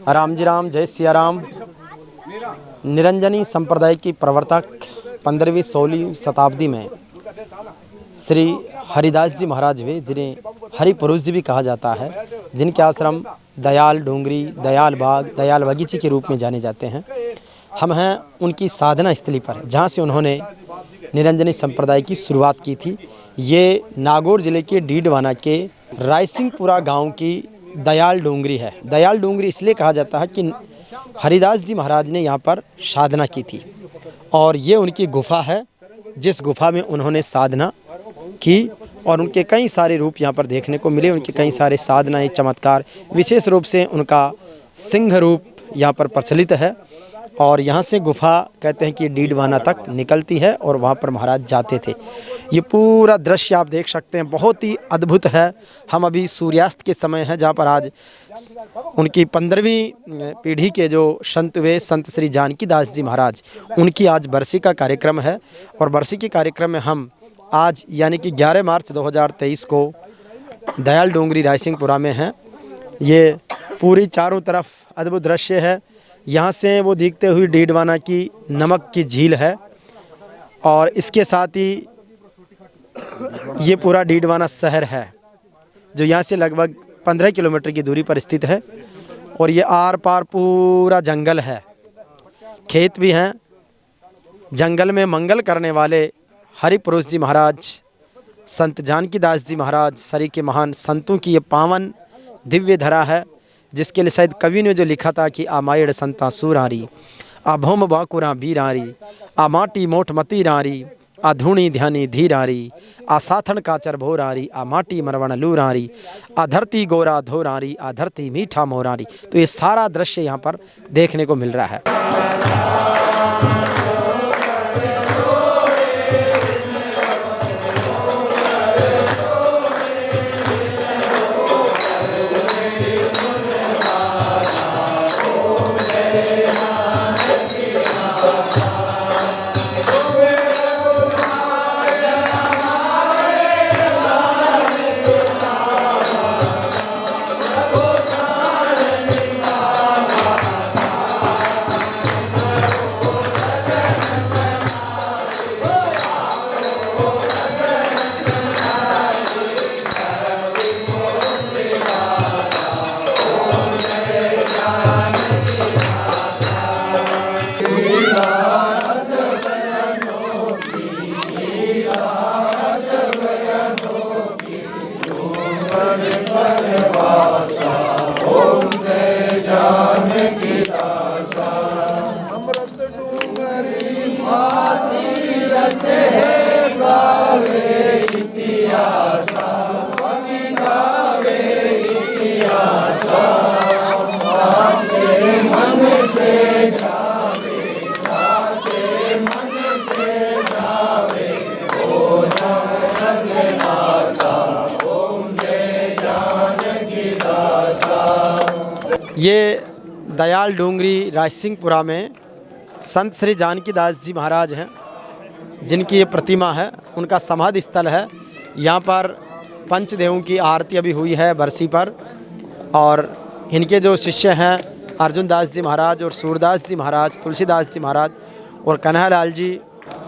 राम जी राम, जय सिया राम। निरंजनी संप्रदाय की प्रवर्तक 15वीं-16वीं शताब्दी में श्री हरिदास जी महाराज हुए, जिन्हें हरि पुरुष जी भी कहा जाता है, जिनके आश्रम दयाल डोंगरी, दयाल बाग, दयाल बगीचे के रूप में जाने जाते हैं। हम हैं उनकी साधना स्थली पर, जहाँ से उन्होंने निरंजनी संप्रदाय की शुरुआत की थी। ये नागौर जिले के डीडवाना के रायसिंहपुरा गांव की दयाल डोंगरी है। दयाल डोंगरी इसलिए कहा जाता है कि हरिदास जी महाराज ने यहाँ पर साधना की थी और ये उनकी गुफा है, जिस गुफा में उन्होंने साधना की और उनके कई सारे रूप यहाँ पर देखने को मिले। उनके कई सारे साधनाएं, चमत्कार, विशेष रूप से उनका सिंह रूप यहाँ पर प्रचलित है और यहाँ से गुफा कहते हैं कि डीडवाना तक निकलती है और वहाँ पर महाराज जाते थे। ये पूरा दृश्य आप देख सकते हैं, बहुत ही अद्भुत है। हम अभी सूर्यास्त के समय हैं, जहाँ पर आज उनकी 15वीं पीढ़ी के जो संत हुए, संत श्री जानकी दास जी महाराज, उनकी आज बरसी का कार्यक्रम है। और बरसी के कार्यक्रम में हम आज यानी कि 11 मार्च 2023 को दयाल डोंगरी रायसिंहपुरा में हैं। ये पूरी चारों तरफ अद्भुत दृश्य है। यहाँ से वो दिखते हुए डीडवाना की नमक की झील है और इसके साथ ही ये पूरा डीडवाना शहर है, जो यहाँ से लगभग 15 किलोमीटर की दूरी पर स्थित है। और ये आर पार पूरा जंगल है, खेत भी हैं। जंगल में मंगल करने वाले हरि पुरुष जी महाराज, संत जानकी दास जी महाराज, सरी के महान संतों की ये पावन दिव्य धरा है, जिसके लिए शायद कवि ने जो लिखा था कि आमायड़ संता सूरारी, आ भौम बाकुरा बीरारी, आ माटी मोठ मती रारी, आ धूणी ध्यानी धीरारी, आ साथन काचर भोरारी, आ माटी मरवण लूरारी, आ धरती गोरा धोरारी, आ धरती मीठा मोरारी। तो ये सारा दृश्य यहाँ पर देखने को मिल रहा है। ये दयाल डोंगरी रायसिंहपुरा में संत श्री जानकी दास जी महाराज हैं, जिनकी ये प्रतिमा है, उनका समाधि स्थल है। यहाँ पर पंचदेवों की आरती अभी हुई है बरसी पर और इनके जो शिष्य हैं अर्जुन दास जी महाराज और सूरदास जी महाराज, तुलसीदास जी महाराज और कन्हैयालाल जी,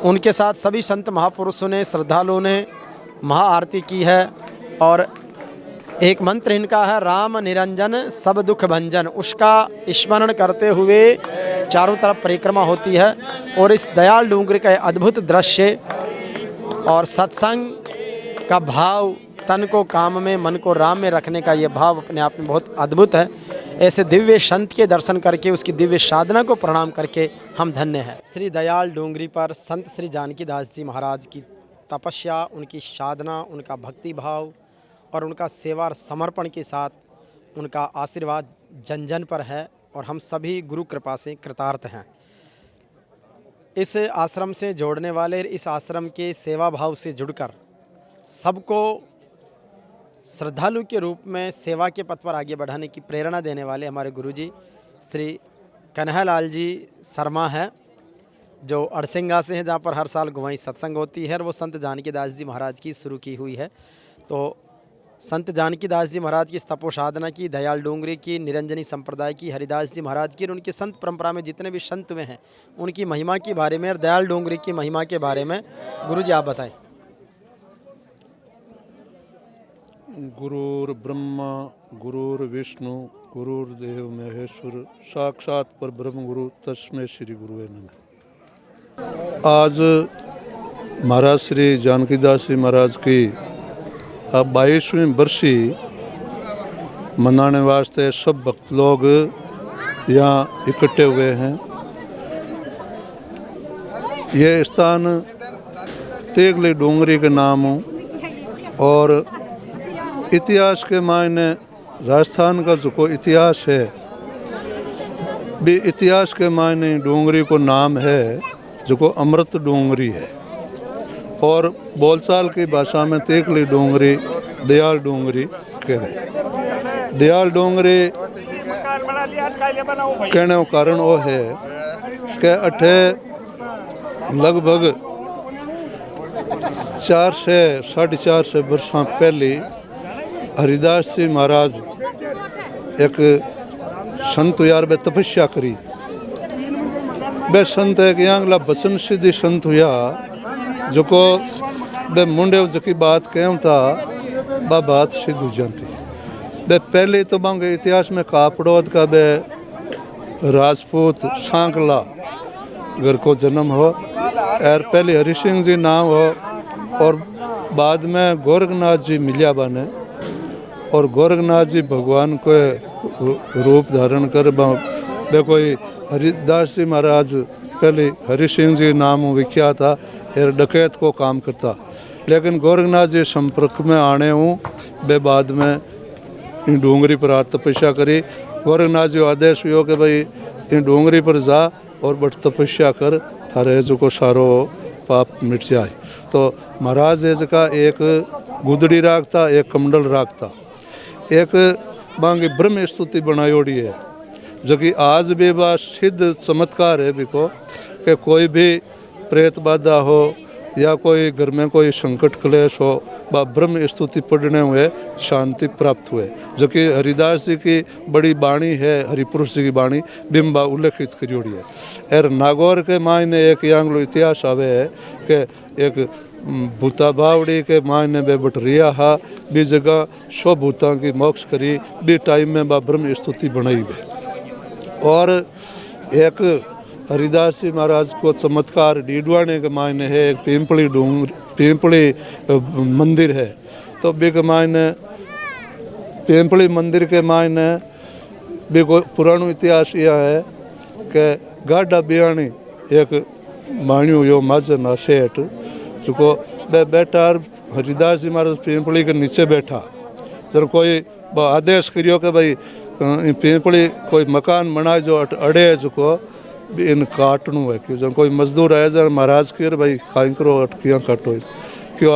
उनके साथ सभी संत महापुरुषों ने, श्रद्धालुओं ने महाआरती की है। और एक मंत्र इनका है, राम निरंजन सब दुख भंजन। उसका स्मरण करते हुए चारों तरफ परिक्रमा होती है और इस दयाल डोंगरी का अद्भुत दृश्य और सत्संग का भाव, तन को काम में, मन को राम में रखने का ये भाव अपने आप में बहुत अद्भुत है। ऐसे दिव्य संत के दर्शन करके, उसकी दिव्य साधना को प्रणाम करके हम धन्य हैं। श्री दयाल डोंगरी पर संत श्री जानकी दास जी महाराज की तपस्या, उनकी साधना, उनका भक्ति भाव और उनका सेवा समर्पण के साथ उनका आशीर्वाद जन जन पर है और हम सभी गुरु कृपा से कृतार्थ हैं। इस आश्रम से जोड़ने वाले, इस आश्रम के सेवा भाव से जुड़कर सबको श्रद्धालु के रूप में सेवा के पथ पर आगे बढ़ाने की प्रेरणा देने वाले हमारे गुरुजी श्री कन्हैयालाल जी शर्मा हैं, जो अड़सिंगा से हैं, जहाँ पर हर साल गुवाई सत्संग होती है और वो संत जानकी दास जी महाराज की शुरू की हुई है। तो संत जानकी दास जी महाराज की तपो साधना की, दयाल डोंगरी की, निरंजनी संप्रदाय की, हरिदास जी महाराज की और उनकी संत परंपरा में जितने भी संत हुए हैं उनकी महिमा के बारे में और दयाल डोंगरी की महिमा के बारे में गुरुजी आप बताएं। गुरुर्ब्रह्मा गुरुर्विष्णु गुरुर्देव महेश्वर साक्षात पर ब्रह्म गुरु तस्मै श्री गुरुवे नमः। आज महाराज श्री जानकी दास जी महाराज की 22वीं बरसी मनाने वास्ते सब भक्त लोग यहाँ इकट्ठे हुए हैं। ये स्थान तेगली डोंगरी के नाम और इतिहास के मायने राजस्थान का जो को इतिहास है भी इतिहास के मायने डोंगरी को नाम है जो को अमृत डोंगरी है और बोलचाल की भाषा में तेगली डोंगरी दयाल डोंगरी कहे। दयाल डोंगरी कहने का कारण वो है कि अठे लगभग 4 से 4.5 वर्षों पहले हरिदास जी महाराज एक संत यार बे तपस्या करी। बे संत एक यांगला बचन सिद्धि संत हुआ जो को बे मुंडे की बात कहूँ था बा बात सिद्ध हो जाती। बे पहले तो बांगे इतिहास में कापड़ोद का बे राजपूत सांकला घर को जन्म हो और पहले हरि सिंह जी नाम हो और बाद में गोरखनाथ जी मिलिया बने और गोरखनाथ जी भगवान को रूप धारण कर बे कोई हरिदास जी महाराज पहले हरि सिंह जी नाम विख्यात था और डकैत को काम करता। लेकिन गोरखनाथ जी संपर्क में आने हूँ बे बाद में इन डोंगरी पर तपस्या करी। गोरखनाथ जी आदेश हुआ कि भाई इन डोंगरी पर जा और बट तपस्या कर थारे जो को सारो पाप मिट जाए। तो महाराज जी का एक गुदड़ी राग था, एक कमंडल राग था, एक मांगी ब्रह्म स्तुति बनायोड़ी है जो कि आज भी बा सिद्ध चमत्कार है बिको कि कोई भी प्रेत बाधा हो या कोई घर में कोई संकट क्लेश हो बा ब्रह्म स्तुति पढ़ने हुए शांति प्राप्त हुए जो कि हरिदास जी की बड़ी बाणी है, हरिपुरुष जी की बाणी बिंबा उल्लेखित करियोड़ी है। और नागौर के मायने एक यांगलो इतिहास आवे है कि एक भूता बावड़ी के मायने बे बटरिया हा बी जगह 100 भूता की मोक्ष करी बी टाइम में बा ब्रह्म स्तुति बनाई बे। और एक हरिदास जी महाराज को चमत्कार डीडवाने के मायने है एक पिंपली मंदिर है। तो बे के मायने पिंपली मंदिर के मायने बे को पुरानो इतिहास यह है कि गाढ़ा बियाणी एक माण्यू यो माजना सेठ जो बैठा हरिदास जी महाराज पिंपली के नीचे बैठा जब कोई आदेश करियो कि भाई पिंपली कोई मकान बनाए जो अड़े जो इन काटनू है कि जब कोई मजदूर आए जब महाराज के भाई खाई करो अटकियाँ काटो क्यों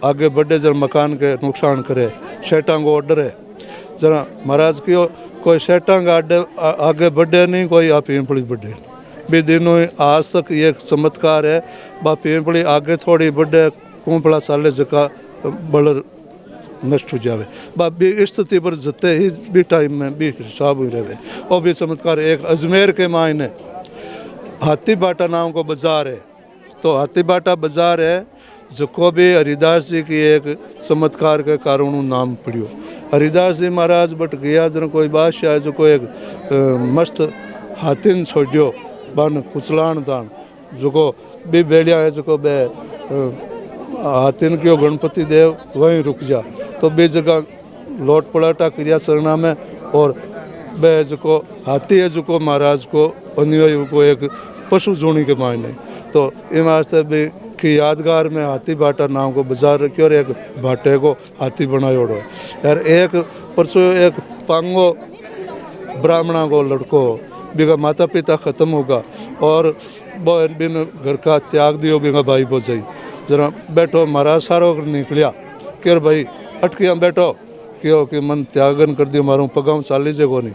आगे बढ़े जब मकान के नुकसान करे सेठा को ऑर्डर है जरा महाराज क्यों कोई सेठा आगे बढ़े नहीं कोई आप पिंपली बढ़े भी दिनों आज तक ये चमत्कार है बा पिंपली आगे थोड़ी बढ़े कुंपड़ा साले जका बलर नष्ट हो जावे बा भी स्थिति पर जते ही भी टाइम में भी हिसाब ही रहे। और भी चमत्कार एक अजमेर के मायने हाथी बाटा नाम को बाजार है। तो हाथी बाटा बाजार है जो को भी हरिदास जी की एक चमत्कार के कारण नाम पड़ियो। हरिदास जी महाराज बट गया जन कोई बादशाह जो को एक मस्त हाथिन छोड़ियो बन कुचलान दान जो को भी बेलिया है जो को बे हाथिन क्यों गणपति देव वहीं रुक जा तो बे जगह लौट पलाटा क्रिया चरना में और बे जो को हाथी है जो को महाराज को अनुयायी को एक पशु जोड़ी के मायने। तो इन वास्ते भी कि यादगार में हाथी बाटा नाम को बाजार रखी और एक भाटे को हाथी बनायोड़ो यार। एक परसों एक पांगो ब्राह्मणा को लड़को बिगा माता पिता ख़त्म होगा और बिन घर का त्याग दियो बिगा भाई बोझाई जरा बैठो महाराज सारो निकलिया कि भाई अटकियाँ बैठो क्यों कि मन त्यागन कर दियो मारूँ पगाऊँ चाली जगह नहीं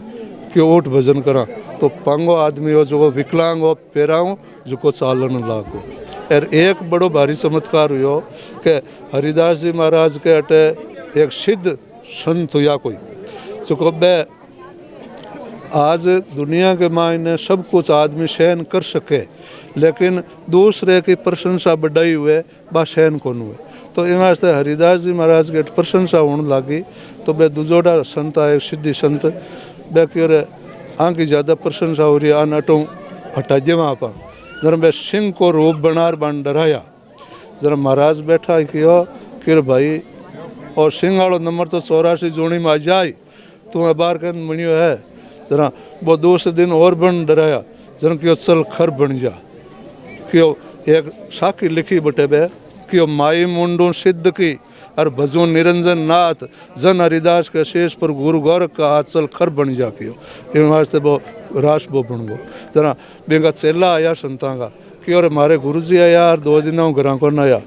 क्यों उठ भजन करा। तो पांगो आदमी हो जो विकलांग हो पैराऊँ जो को चालन लागो। और एक बड़ो भारी चमत्कार हुआ कि हरिदास जी महाराज के अटे एक सिद्ध संत हुआ कोई जो बे आज दुनिया के मायने सब कुछ आदमी सहन कर सके, लेकिन दूसरे की प्रशंसा बढ़ाई हुए बा सहन कौन हुए। तो इन वास्ते हरिदास जी महाराज के प्रशंसा होने लगी तो बे दुजोड़ा संत आए सिद्धि संत बे क्यों आगे ज़्यादा प्रशंसा हो रही है। अन अटो हटाइए वहाँ पर जरा बे सिंह को रूप बनार बन डराया जरा महाराज बैठा क्यों कि भाई और सिंह वालों नंबर तो 84 जोड़ी में आ जाए तुम्हें बार कर मनियो है जरा वो दूसरे दिन और बन डराया जरा क्यों चल खर बन जा क्यों एक साखी लिखी बटे बे क्यों माई मुंडू सिद्ध की और भजो निरंजन नाथ जन हरिदास के शेष पर गुरु गौर का हाथ चल खर बन जा क्यों इन वास्ते वो रास वो बन गो जरा बेगा चेला आया संता का कि और हमारे गुरु जी आया और 2 दिन घर को न आया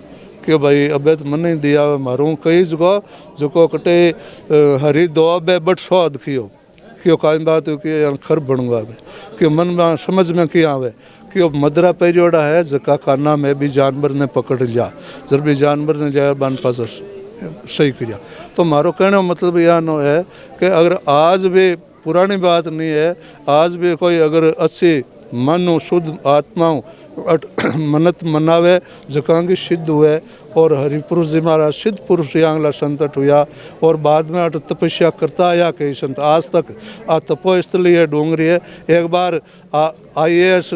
क्यों भाई अबे तो मन नहीं दिया मारूँ कई जगह जो को कटे हरी दो अबे बट स्वाद क्यों कायम बात हो कि खर बनूंगा क्यों मन में समझ में क्या आवे क्यों मदरा पेरियोड़ा है जका खाना में भी जानवर ने पकड़ लिया जब भी जानवर ने जाया बन पास सही किया। तो मारो कहने का मतलब यह न है कि अगर आज भी पुरानी बात नहीं है, आज भी कोई अगर अच्छी मन शुद्ध आत्मा मन्नत मनावे जकांगी सिद्ध हुए और हरिपुरुष जी महाराज सिद्ध पुरुष यांगला संतट हुआ और बाद में अट तपस्या करता आया कई संत आज तक आ तपोस्थली है डोंगरी है। एक बार IAS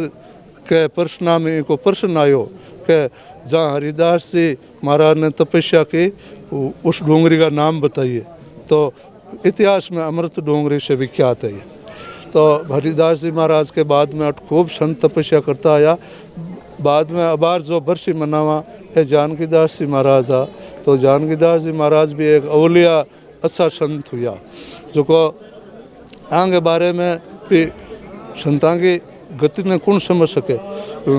के प्रश्न में को प्रश्न आयो कि जहाँ हरिदास जी महाराज ने तपस्या की उस डोंगरी का नाम बताइए, तो इतिहास में अमृत डोंगरी से विख्यात है ये। तो हरिदास जी महाराज के बाद में खूब संत तपस्या करता आया। बाद में अबार जो बरसी मनावा ये जानकीदास जी महाराज आ, तो जानकीदास जी महाराज भी एक अवलिया अच्छा संत हुआ जो को आगे बारे में भी संतां की गति ने कौन समझ सके।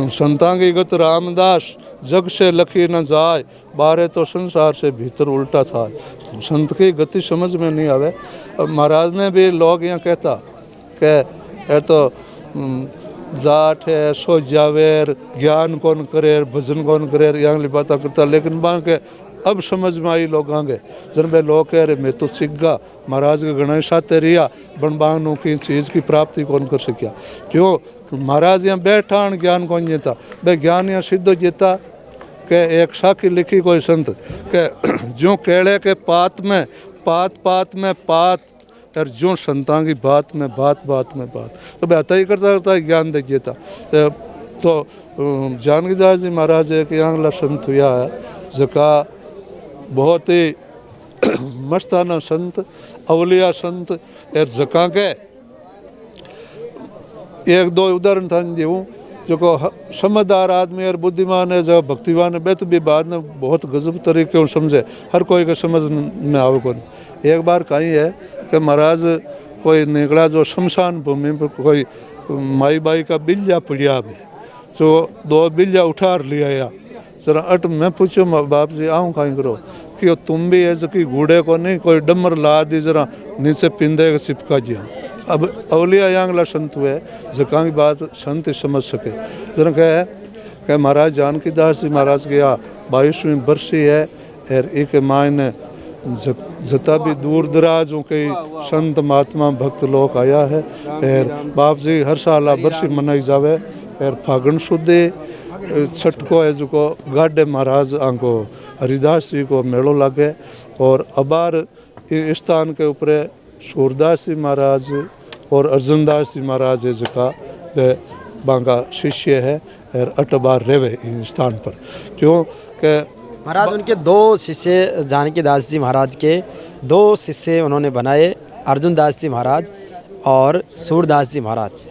संतां की गत रामदास जग से लखी न जाए बारे तो संसार से भीतर उल्टा था। संत की गति समझ में नहीं आवे। महाराज ने भी लोग यहाँ कहता कि ये तो जाट है सो जावेर ज्ञान कौन करे भजन कौन करे यहाँ बात करता, लेकिन वहाँ के अब समझ में आई लोग आगे जन भाई लोग कह रहे मैं तो सीख गा महाराज के गणेश आते रिया बनबानों की चीज़ की प्राप्ति कौन कर सकिया क्यों महाराज यहाँ बैठा ज्ञान कौन जीता भाई ज्ञान यहाँ सिद्ध जीता के एक साखी लिखी कोई संत के जो केड़े के पात में पात और जो संतां की बात में बात तो बेहतर ही करता ज्ञान दे देता। तो जानकीदास जी महाराज एक यांगला संत हुआ है जका बहुत ही मस्ताना संत अवलिया संत और जका के एक दो उदाहरण था जीऊँ जो को समझदार आदमी और बुद्धिमान है जो भक्तिवान है तो भी बाद में बहुत गजब तरीके समझे हर कोई के समझ में आवे कौन। एक बार कहीं है कि महाराज कोई निकला जो शमशान भूमि पर कोई माई बाई का बिल्ला पड़िया है जो 2 बिल्ला उठा लिया या जरा अट मैं पूछो बाप जी आऊँ कहीं करो कि तुम भी ऐसे कि घूड़े को नहीं कोई डमर ला दी जरा नीचे पिंदे का चिपका दिया। अब अवलिया यांगला संत हुए जका की बात संत समझ सके जरा कह महाराज जानकीदास जी महाराज के यहाँ 22वीं बरसी है और एक मायने जता भी दूर दराजों के संत महात्मा भक्त लोग आया है और बाप जी हर साल बरसी मनाई जावे और फागण सुदे छठ को है जो को गाडे महाराज आंको हरिदास जी को मेलो लागे और अबार इस स्थान के ऊपर सूरदास जी महाराज और अर्जुनदास जी महाराज है जका बांगा शिष्य है और अटबार रेवे इस स्थान पर क्यों के महाराज उनके 2 शिष्य जानकीदास जी महाराज के 2 शिष्य उन्होंने बनाए अर्जुनदास जी महाराज और सूरदास जी महाराज।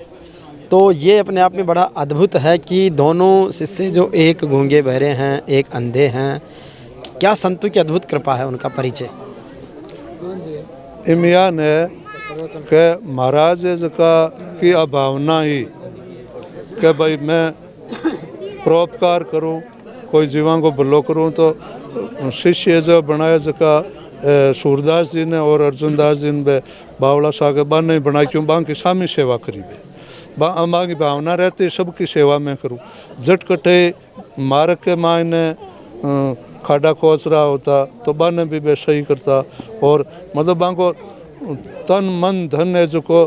तो ये अपने आप में बड़ा अद्भुत है कि दोनों शिष्य जो एक गूंगे बहरे हैं एक अंधे हैं, क्या संतों की अद्भुत कृपा है उनका परिचय। इमियान है कि महाराज का की अभावना ही कि भाई मैं परोपकार करूं कोई जीवां को भलो करूं तो शिष्य जो बनाया जका सूरदास जी ने और अर्जुनदास जी ने बावला सागे बान नहीं बनाई क्यों बां की सामी सेवा करी बां की भावना रहती सबकी सेवा में करूं। जट कटे मार्ग के मायने खाड़ा खोस रहा होता तो बाने भी वे सही करता। और मतलब बांको तन मन धन है जो को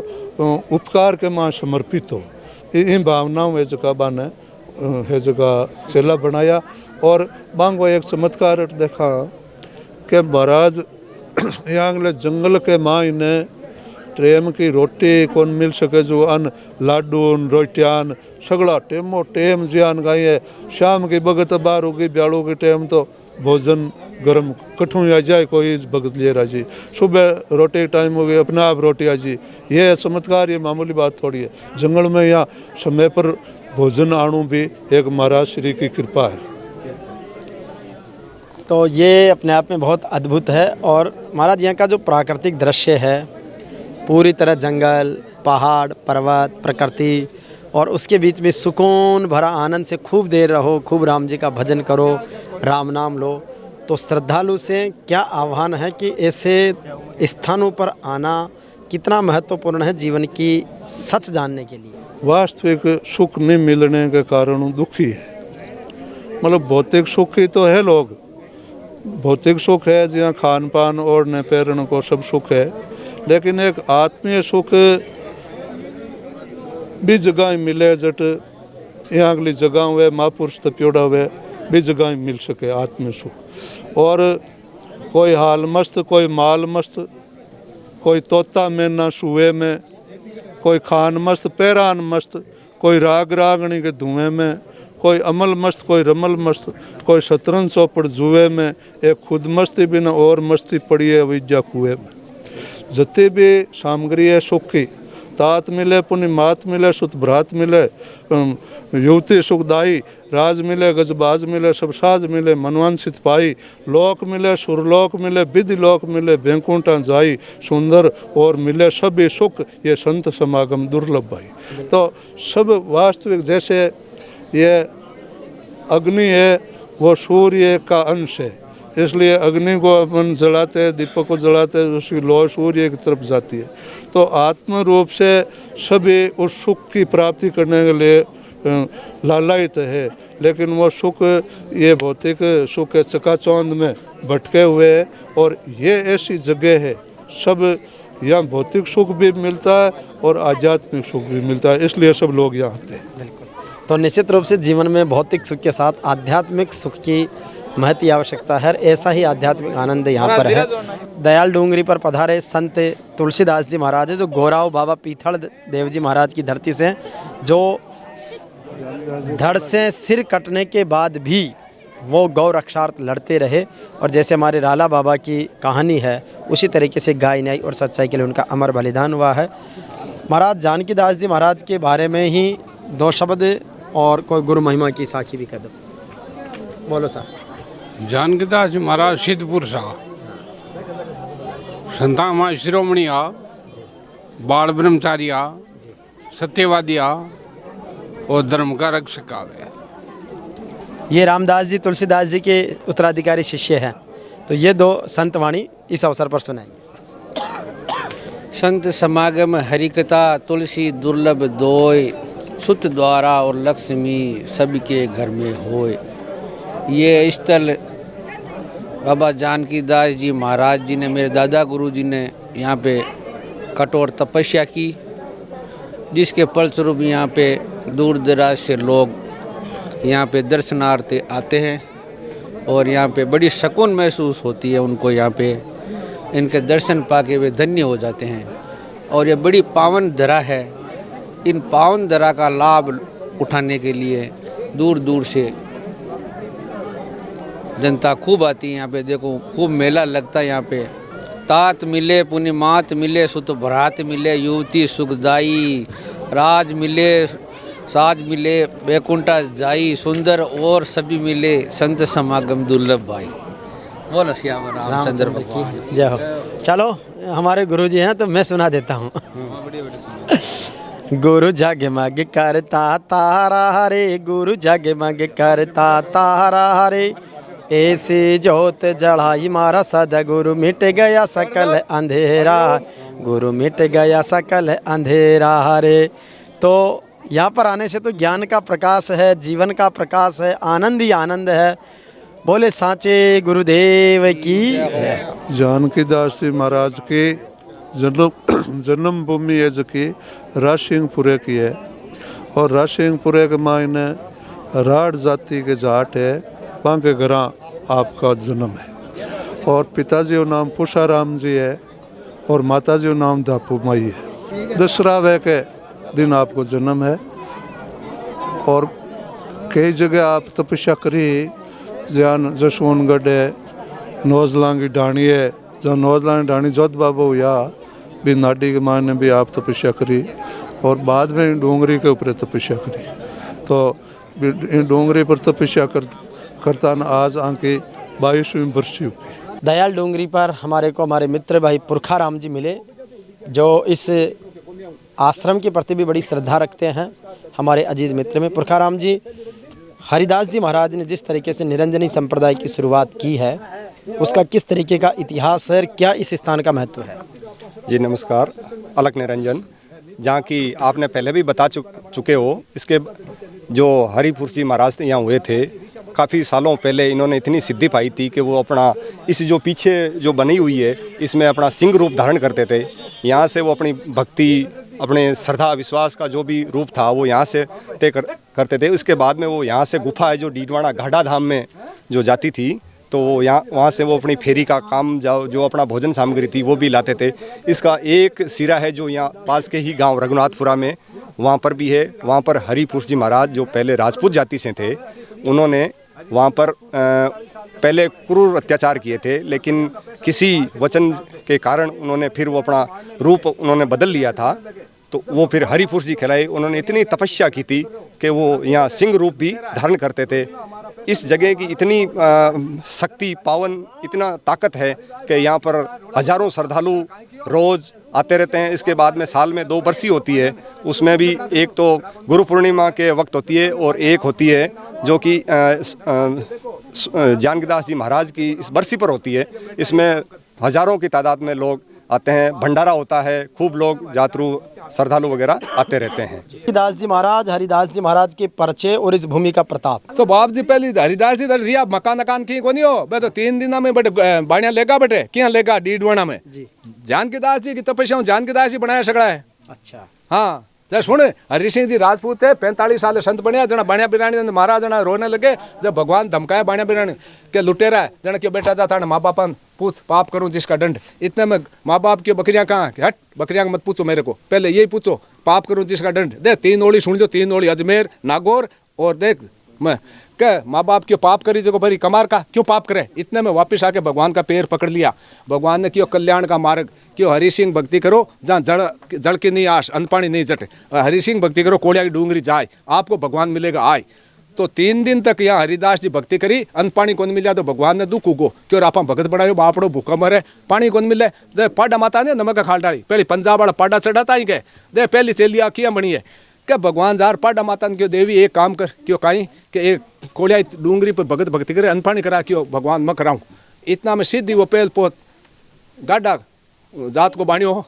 उपकार के मां समर्पित हो, इन भावनाओं में जो बाने है जगह चेला बनाया। और बांगो एक चमत्कार देखा कि महाराज यहाँ जंगल के माँ इन्हें ट्रेम की रोटी कौन मिल सके जो अन लाडून रोटियान सगड़ा टेमो टेम जियान गाई है। शाम की भगत बार होगी ब्याड़ों की टेम तो भोजन गर्म कठू आ जाए कोई भगत लिए राजी। सुबह रोटी टाइम हो गई अपने आप रोटी आ जी। ये चमत्कार ये मामूली बात थोड़ी है। जंगल में यहाँ समय पर भोजन आणु भी एक महाराज श्री की कृपा है। तो ये अपने आप में बहुत अद्भुत है। और महाराज यहाँ का जो प्राकृतिक दृश्य है, पूरी तरह जंगल, पहाड़, पर्वत, प्रकृति, और उसके बीच में सुकून भरा आनंद से खूब देर रहो, खूब राम जी का भजन करो, राम नाम लो। तो श्रद्धालु से क्या आह्वान है कि ऐसे स्थानों पर आना कितना महत्वपूर्ण है जीवन की सच जानने के लिए? वास्तविक सुख नहीं मिलने के कारण दुखी है। मतलब भौतिक सुख ही तो है, लोग भौतिक सुख है जहाँ खान पान ओढ़ने पहनने को सब सुख है, लेकिन एक आत्मीय सुख भी जगह मिले जट यहाँ अगली जगह हुए महापुरुष तपियोड़ा हुए भी जगह मिल सके आत्मीय सुख। और कोई हाल मस्त, कोई माल मस्त, कोई तोता में ना सुए में, कोई खान मस्त पैरान मस्त, कोई राग रागणी के धुएं में, कोई अमल मस्त, कोई रमल मस्त, कोई शतरंज चौपड़ जुए में, एक खुद मस्ती बिना और मस्ती पड़ी है विद्या कुएं में। जते भी सामग्री है सुखी, तात मिले पुनि मात मिले, सुत भ्रात मिले, युवती सुखदाई, राज मिले गजबाज मिले, सब साज मिले मनवांसित पाई, लोक मिले सुरलोक मिले, विधि लोक मिले बैंकुंठा जाई, सुंदर और मिले सभी सुख, ये संत समागम दुर्लभ भाई। तो सब वास्तविक जैसे ये अग्नि है वो सूर्य का अंश है, इसलिए अग्नि को अपन जलाते हैं, दीपक को जलाते हैं, उसकी लौ सूर्य की तरफ जाती है। तो आत्म रूप से सभी उस सुख की प्राप्ति करने के लिए लालायित है, लेकिन वो सुख ये भौतिक सुख के चकाचौंध में भटके हुए है। और ये ऐसी जगह है सब यहाँ भौतिक सुख भी मिलता है और आध्यात्मिक सुख भी मिलता है, इसलिए सब लोग यहाँ आते हैं। बिल्कुल। तो निश्चित रूप से जीवन में भौतिक सुख के साथ आध्यात्मिक सुख की महती आवश्यकता है। ऐसा ही आध्यात्मिक आनंद यहाँ पर है। दयाल डूंगरी पर पधारे संत तुलसीदास जी महाराज है, जो गोराव बाबा पीथड़ देव जी महाराज की धरती से, जो धड़ से सिर कटने के बाद भी वो गौ रक्षार्थ लड़ते रहे। और जैसे हमारे राला बाबा की कहानी है, उसी तरीके से गाय न्याय और सच्चाई के लिए उनका अमर बलिदान हुआ है। महाराज जानकी दास जी महाराज के बारे में ही दो शब्द और कोई गुरु महिमा की साखी भी कर दो। बोलो साहब। जानकी दास जी महाराज सिद्धपुर सा संता मां शिरोमणी आ, बाल ब्रह्मचारी आ, सत्यवादी आ और धर्म का रक्षक आवे। ये रामदास जी तुलसीदास जी के उत्तराधिकारी शिष्य हैं। तो ये दो संत वाणी इस अवसर पर सुनाएंगे। संत समागम हरिकथा तुलसी दुर्लभ दोय, सुत द्वारा और लक्ष्मी सबके घर में होय। ये स्थल बाबा जानकी दास जी महाराज जी ने, मेरे दादा गुरु जी ने यहाँ पे कठोर तपस्या की, जिसके फलस्वरूप यहाँ पे दूर दराज से लोग यहाँ पे दर्शनार्थ आते हैं और यहाँ पे बड़ी सुकून महसूस होती है उनको। यहाँ पे इनके दर्शन पाके वे धन्य हो जाते हैं। और ये बड़ी पावन धरा है। इन पावन धरा का लाभ उठाने के लिए दूर दूर से जनता खूब आती है यहाँ पे। देखो खूब मेला लगता है यहाँ पे। तात मिले पुनि मात मिले, सुत भ्रात मिले, युवती सुखदाई, राज मिले साज मिले, बैकुंठा जाई, सुंदर और सभी मिले, संत समागम दुर्लभ भाई। बोलो श्याम रामचंद्र भगवान जय हो। चलो हमारे गुरु जी हैं तो मैं सुना देता हूँ। गुरु जग मग करता तारा हरे, गुरु जग मग करता तारा हरे, ऐसी जोत जड़ाई मारा सदगुरु, मिट गया सकल अंधेरा, गुरु मिट गया सकल अंधेरा हरे। तो यहाँ पर आने से तो ज्ञान का प्रकाश है, जीवन का प्रकाश है, आनंद ही आनंद है। बोले सांचे गुरुदेव की जय। जानकीदास जी महाराज के जन्मभूमि है जो कि राजसिंहपुरे की है और राजसिंहपुरे के मायने राठ जाति के जाट है वहाँ के घरा आपका जन्म है और पिताजी का नाम पुषाराम जी है और माताजी का नाम दापू माई है। दशहरा वह के दिन आपको जन्म है और कई जगह आप तपस्या करी जहाँ जसवंतगढ़ है, नौजलां की ढाणी है, जहाँ नौजलां की ढाणी जोत बाबा हुआ भी नाटी के मायने भी आप तपस्या करी और बाद में डोंगरी के ऊपर तपस्या करी। तो डोंगरी पर तपस्या करता न आज आके 22वीं बरसी हुई। दयाल डोंगरी पर हमारे मित्र भाई पुरखाराम जी मिले जो इस आश्रम के प्रति भी बड़ी श्रद्धा रखते हैं। हमारे अजीज मित्र में पुरखाराम जी, हरिदास जी महाराज ने जिस तरीके से निरंजनी संप्रदाय की शुरुआत की है उसका किस तरीके का इतिहास है, क्या इस स्थान का महत्व है? जी नमस्कार। अलख निरंजन जहाँ की आपने पहले भी बता चुके हो, इसके जो हरिपुर जी महाराज यहाँ हुए थे काफ़ी सालों पहले, इन्होंने इतनी सिद्धि पाई थी कि वो अपना इस जो पीछे जो बनी हुई है इसमें अपना सिंह रूप धारण करते थे। यहाँ से वो अपनी भक्ति, अपने श्रद्धा विश्वास का जो भी रूप था वो यहाँ से तय करते थे। उसके बाद में वो यहाँ से गुफा है जो डीडवाना घाटा धाम में जो जाती थी, तो वो यहाँ वहाँ से वो अपनी फेरी का काम जो अपना भोजन सामग्री थी वो भी लाते थे। इसका एक सिरा है जो यहाँ पास के ही गांव रघुनाथपुरा में, वहाँ पर भी है। वहाँ पर हरिपुर जी महाराज जो पहले राजपूत जाति से थे, उन्होंने वहाँ पर पहले क्रूर अत्याचार किए थे, लेकिन किसी वचन के कारण उन्होंने फिर वो अपना रूप उन्होंने बदल लिया था। तो वो फिर हरिपुर जी कहलाए। उन्होंने इतनी तपस्या की थी कि वो यहाँ सिंह रूप भी धारण करते थे। इस जगह की इतनी शक्ति, पावन, इतना ताकत है कि यहाँ पर हजारों श्रद्धालु रोज़ आते रहते हैं। इसके बाद में साल में 2 बरसी होती है, उसमें भी एक तो गुरु पूर्णिमा के वक्त होती है और एक होती है जो कि जानकीदास जी महाराज की इस बरसी पर होती है। इसमें हजारों की तादाद में लोग आते हैं, भंडारा होता है, खूब लोग यात्रु श्रद्धालु वगैरह आते रहते हैं। हरिदास जी महाराज के परिचय और इस भूमि का प्रताप। तो बाप जी पहले हरिदास जी रिया मकान की कोनी हो बे, तो 3 दिन में बटे बाणिया लेगा, बटे क्या लेगा डीडवाना में जानकीदास जी की तपस्या जानकीदास जी बनाया सगड़ा है। अच्छा, हाँ सुन, हरि सिंह जी राजपूत है, 45 साल संत बनया। जना बाणिया बिरानी महाराज जना रोने लगे जब भगवान धमकाया बाणिया बिरानी के लुटेरा है, जना क्यों बेटा जाता है माँ बाप पूछ पाप करूं जिसका दंड। इतने में माँ बाप की बकरियां कहाँ, हट बकरियां मत पूछो मेरे को, पहले यही पूछो पाप करूं जिसका दंड। देख 3 ओली सुन लो, 3 ओली अजमेर नागौर और देख मैं क्या माँ बाप क्यों पाप करी जो भरी कमार का क्यों पाप करे। इतने में वापस आके भगवान का पैर पकड़ लिया। भगवान ने क्यों कल्याण का मार्ग, क्यों हरि सिंह भक्ति करो जहाँ जड़ की नहीं आश, अन्न पानी नहीं जटे। हरि सिंह भक्ति करो, कोड़िया की डूंगरी जाए, आपको भगवान मिलेगा आए। तो 3 दिन तक यहाँ हरिदास जी भक्ति करी, अन्न पानी कौन मिला तो भगवान ने दुख उगो क्यों आप भगत बनायो, बापड़ो भूखा मरे, पानी कौन मिले। दे पाडा माता ने नमक खाल डाली, पहली पंजाब वाला पाडा चढ़ाता ही के दे पहली चेलिया किया बनी है क्या भगवान जार पाडा माता ने क्यों देवी एक काम कर क्यों कहीं कि एक कोड़िया डूंगरी पर भगत भक्ति करे, अन्न पानी करा क्यों भगवान मैं कराऊँ। इतना में सीधी वो पहल पोत गाडा जात को बाणियो हो,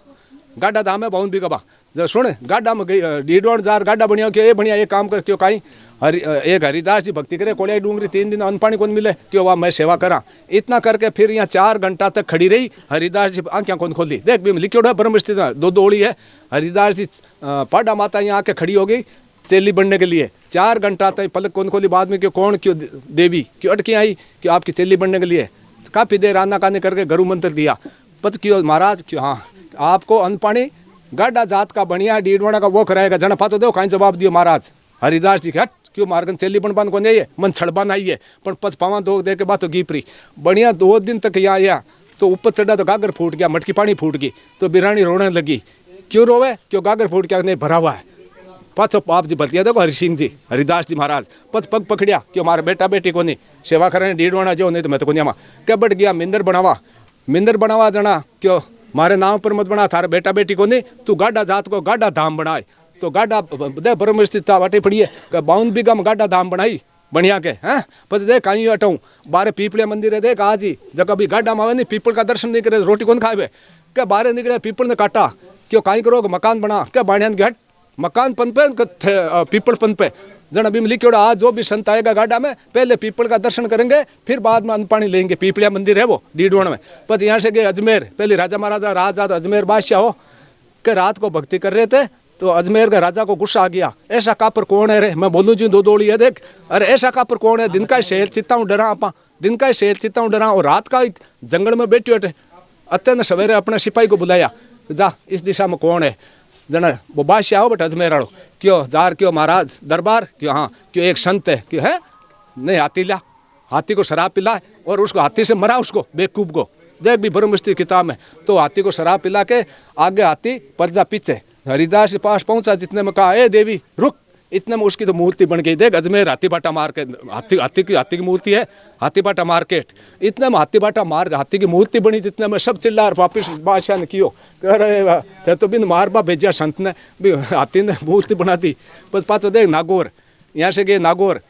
गाडा दाम है बहुत भी कबा जब सुने गाडा में गई डीडोड़ जार गाडा बनिया क्यों ये बढ़िया एक काम कर क्यों कहीं एक हरिदास जी भक्ति करे, कोड़िया डूंगरी 3 दिन अन्न पानी कौन मिले क्यों वह मैं सेवा करा। इतना करके फिर यहाँ 4 घंटा तक खड़ी रही। हरिदास जी आँखें कौन खोली, देख भी लिखियो है ब्रह्म स्थित 2 ओली है। हरिदास जी पाडा माता यहाँ आके खड़ी हो गई चेली बनने के लिए। 4 घंटा तक पलक कौन खोली, बाद में क्यों कौन क्यों देवी क्यों अटकी आई क्यों आपकी चेली बनने के लिए। काफ़ी देर आना काने करके गुरु मंत्र दिया पच क्यों महाराज क्यों हाँ आपको अन्न पानी गाडा जात का बढ़िया डीडवाना का वो कराएगा जना पातो दो कहीं जवाब दियो महाराज। हरिदास जी हट क्यों मार्गन चेली बन बन को नहीं है मन छड़बान आई है पर पच पावा 2 दे के बाद तो गीपरी बढ़िया 2 दिन तक यहाँ आया तो ऊपर चढ़ा तो गागर फूट गया, मटकी पानी फूट गई तो बिरानी रोने लगी। क्यों रोवे क्यों गागर फूट गया नहीं भरा हुआ है। पाछो आप जी बतिया देखो हरि सिंह जी हरिदास जी महाराज पच पग पकड़िया क्यों मारे बेटा बेटी को नहीं सेवा करें डीडवाना जो नहीं तो मैं तो कोनिया क्या बढ़ गया मिंदर बनावा जना क्यों मारे नाम पर मत बना थारे बेटा बेटी को नहीं तू गाडा जात को गाडा धाम बनाए तो गाडा दे ब्रह्म स्थित वाटे पड़ी है 52 बीघा में गाडा धाम बनाई बढ़िया के हैं पर देख कहीं हटाऊँ बारे पीपलिया मंदिर है देख आज ही जब भी गाडा मावे नहीं पीपल का दर्शन नहीं करे रोटी कौन खाए क्या बाहर निकले पीपल ने काटा क्यों कहीं करो मकान बना क्या बाणिया घट मकान पन पे पीपल पन पे जना भी लिखियोड़ा आज जो भी संत आएगा गाड़ा में पहले पीपल का दर्शन करेंगे, फिर बाद में अन्न पानी लेंगे। पीपलिया मंदिर है वो डीडोण में। पर यहाँ से गए अजमेर, पहले राजा महाराजा राजा अजमेर बादशाह हो के रात को भक्ति कर रहे थे, तो अजमेर का राजा को गुस्सा आ गया, ऐसा कापर कौन है रे, मैं बोलूँ जी दो दौड़ी है देख, अरे ऐसा कापर कौन है, दिन का शहर चित्ता हूँ डरा आपा, दिन का शहर चित्ता हूँ डरा, और रात का जंगल में बैठे बैठे अत्यंत सवेरे अपने सिपाही को बुलाया, जा इस दिशा में कौन है, जना वो बादशाह हो बेटा अजमेर वालों, क्यों जार क्यों महाराज दरबार, क्यों हाँ क्यों एक संत है, क्यों है नहीं हाथी ला, हाथी को शराब पिला और उसको हाथी से मरा, उसको बेवकूफ को देख भी ब्रह्मस्त्री किताब में, तो हाथी को शराब पिला के आगे हाथी पर्जा पीछे, हरिदास के पास पहुंचा, जितने में कहा ए देवी रुक, इतने में उसकी तो मूर्ति बन गई। देख अजमेर हाथी बाटा मार के, हाथी की मूर्ति है, हाथी बाटा मार्केट, इतने में हाथी बाटा मार हाथी की मूर्ति बनी, जितने में सब चिल्ला वापिस बादशाह ने कियो, कह रहे तो बिन मारबा भेजा संत ने भी, हाथी ने मूर्ति बना दी। पर पाचो देख नागौर, यहाँ से गए नागौर,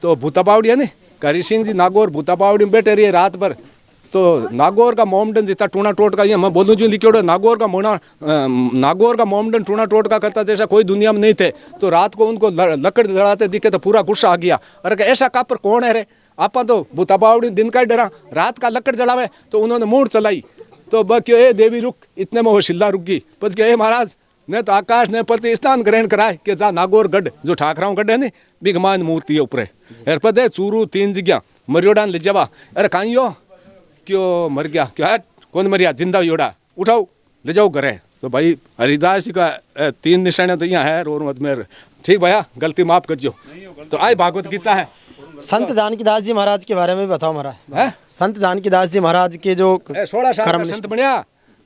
तो भूता बावड़ी है नी, हरि सिंह जी नागौर भूता बावड़ी में बैठे रहिए रात भर, तो नागौर का मोमडन जितना टूना टोट का, ये मैं बोलूँ जो लिखियोड़ा नागौर का मोमडन टूना टोट का करता जैसा कोई दुनिया में नहीं थे। तो रात को उनको लकड़ जलाते दिखे तो पूरा गुस्सा आ गया, अरे ऐसा कापर कौन है रे, आपा तो भूता बावड़ी दिन का डरा, रात का लकड़ जलावे, तो उन्होंने मूड चलाई, तो ब क्यों ए देवी रुक, इतने में वो शिल्ला रुक गई, बस क्यों ए महाराज ने तो आकाश ने पति स्नान ग्रहण कराए कि जा नागौर गढ़ जो ठाकराओं गढ़ है नी बिगमान मूर्ति है ऊपर है पद है चूरू 3 जगह मरियोडान ले जावा, अरे कहीं हो क्यों मर गया, क्या है कौन मरिया, जिंदा योड़ा उठाओ ले जाओ घरे। तो भाई हरिदास जी का 3 निशाने तो यहाँ है, और अजमेर ठीक भैया गलती माफ कर जो। तो आई भागवत गीता है। संत जानकीदास जी महाराज के बारे में भी बताओ महाराज। है संत जानकीदास जी महाराज के जो 16 साल का संत बनया,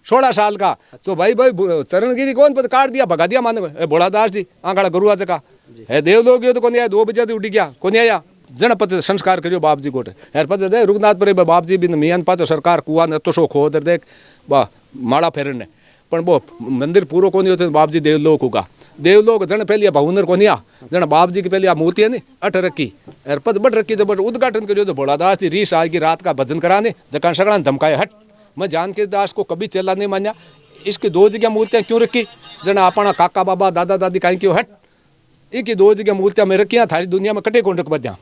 16 साल का, तो भाई चरणगिरी कौन पता काट दिया, भगा दिया माने भोलादास जी आंकड़ा गुरुआ जगह है, देवलोग तो कौन आया, 2 बजे उठ गया कौन आया, जन पत संस्कार करियो बाप जी कोटे यार पत दे रुगनाथ पर बाप जी बिन मियान पाचो सरकार कुआ ने तो सो खो दर देख बा माड़ा फेरन ने, पण वो मंदिर पूरो कोनी होते बाप जी देवलोक होगा, देवलोक जन पहले भावनर कोनी आ, जन बाप जी की पहले मूर्ति है नी अठ रखी यार पत बट रखी, जब उद्घाटन करियो तो भोलादास जी रीस आएगी रात का भजन कराने, जकान सगड़ा धमकाए हट, मैं जानकीदास को कभी चेला नहीं मान्या, इसकी 2 जगह मूर्तियाँ क्यों रखी, जना अपना काका बाबा दादा दादी कहीं क्यों हट, एक ही 2 जगह मूर्तियाँ में रखी, थारी दुनिया में कटे कौन रख बद्या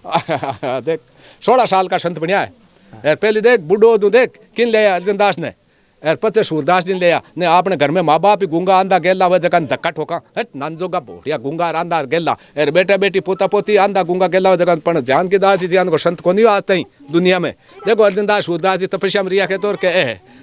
देख 16 साल का संत बनया है यार, पहले देख बुढ़ो तू देख किन ले अर्जन दास ने यार, पचे सूरदास जी ने लिया ने, आपने घर में माँ बाप ही गूंगा आंधा गेला हुआ जगह धक्का ठोका हट नानजोगा बोटिया गूंगा आंधा गेला यार, बेटा बेटी पोता पोती आंधा गूंगा गेला हुआ जगह, पर जानकीदास जी को संत को नहीं आते ही दुनिया में। देखो अर्जन दास सूरदास जी तपस्या में रिया के तौर के है